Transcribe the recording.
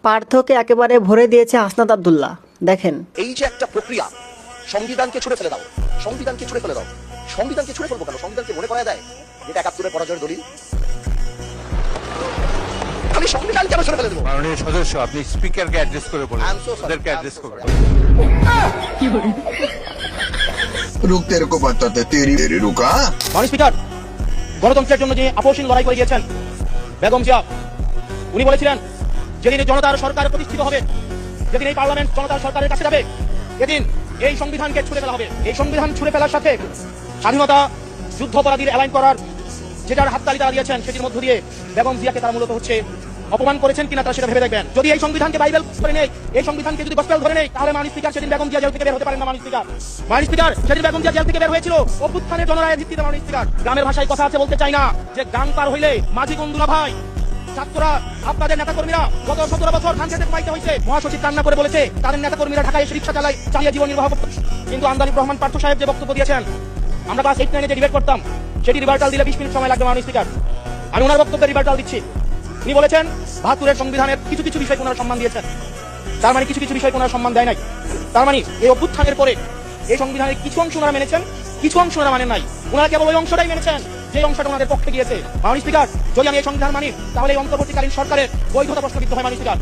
পার্থকে একেবারে ভরে দিয়েছে হাসনাত আব্দুল্লাহ। দেখেন, এই যে একটা প্রক্রিয়া, সংবিধানকে ছুড়ে ফেলে দাও, সংবিধানকে ছুড়ে ফেলে দাও। সংবিধানকে ছুড়ে ফেলবো কেন? সংবিধানকে মনে করা দেয় যেটা ৭১-এর পরাজয়ের দলিল। আমি সংবিধান কেন ছুড়ে ফেলে দেবো? মাননীয় সদস্য, আপনি স্পিকারকে অ্যাড্রেস করে বলুন, ওদেরকে অ্যাড্রেস করবেন। रुक तेरे को बताते तेरी रुका। মাননীয় স্পিকার, গণতন্ত্রের জন্য যে আপোষহীন লড়াই করে গিয়েছেন বেগম জিয়া, উনি বলেছিলেন যেদিন জনতার সরকার প্রতিষ্ঠিত হবে, যেদিন এই পার্লামেন্ট জনতার সরকারের কাছে যাবে, এদিন এই সংবিধানকে ছুড়ে ফেলা হবে। এই সংবিধান ছুড়ে ফেলার সাথে স্বাধীনতা যুদ্ধাপরাধীর অ্যালাইন করার যেটার হাততালি তারা দিয়েছেন, সেটির মধ্য দিয়ে বেগম জিয়াকে তারা মূলত হচ্ছে অপমান করেছেন কিনা তারা সেটা ভেবে দেখবেন। যদি এই সংবিধানকে বাইবেল ধরে নেই, এই সংবিধানকে যদি গসপেল ধরে নেই, তাহলে মাননীয় স্পিকার সেদিন বেগম জিয়া জেল থেকে বের হতে পারেন না। মাননীয় স্পিকার সেদিন বেগম জিয়া জেল থেকে বের হয়েছিল অভ্যুত্থানের জনরায়ের ভিত্তিতে। মাননীয় স্পিকার, গ্রামের ভাষায় কথা আছে, বলতে চাই না, যে গান পার হইলে মাঝি গন্দুলা ভাই, ছাত্ররা আপনাদের নেতাকর্মীরা গত ১৭ বছর ধান খেতে পাইতে হয়েছে। মহাসচিব কান্না করে বলেছে তাদের নেতাকর্মীরা ঢাকায় এসে রিক্সা চালিয়ে জীবন নির্বাহ করত। কিন্তু আমদানি রহমান পার্থ সাহেব যে বক্তব্য দিয়েছেন, আমরা ক্লাস 8-9 যে ডিবেট করতাম, সেটি রিভার্টাল দিলে 20 মিনিট সময় লাগবে। মাননীয় স্পিকার, আমি ওনার বক্তব্যে রিভার্টাল দিচ্ছি। উনি বলেছেন ৭২-এর সংবিধানের কিছু কিছু বিষয় ওনারা সম্মান দিয়েছেন। তার মানে কিছু কিছু বিষয় ওনারা সম্মান দেয় নাই। তার মানে এই অভ্যুত্থানের পরে এই সংবিধানের কিছু অংশ ওনারা মেনেছেন, কিছু অংশ ওনারা মানেন নাই। ওনারা কেবল ওই অংশটাই মেনেছেন যে অংশটা ওনাদের পক্ষে গিয়েছে। মাননীয় স্পিকার, যদি আমি এই সংবিধান মানি, তাহলে এই অন্তর্বর্তীকালীন সরকারের বৈধতা প্রশ্নবিদ্ধ হয়। মাননীয় স্পিকার।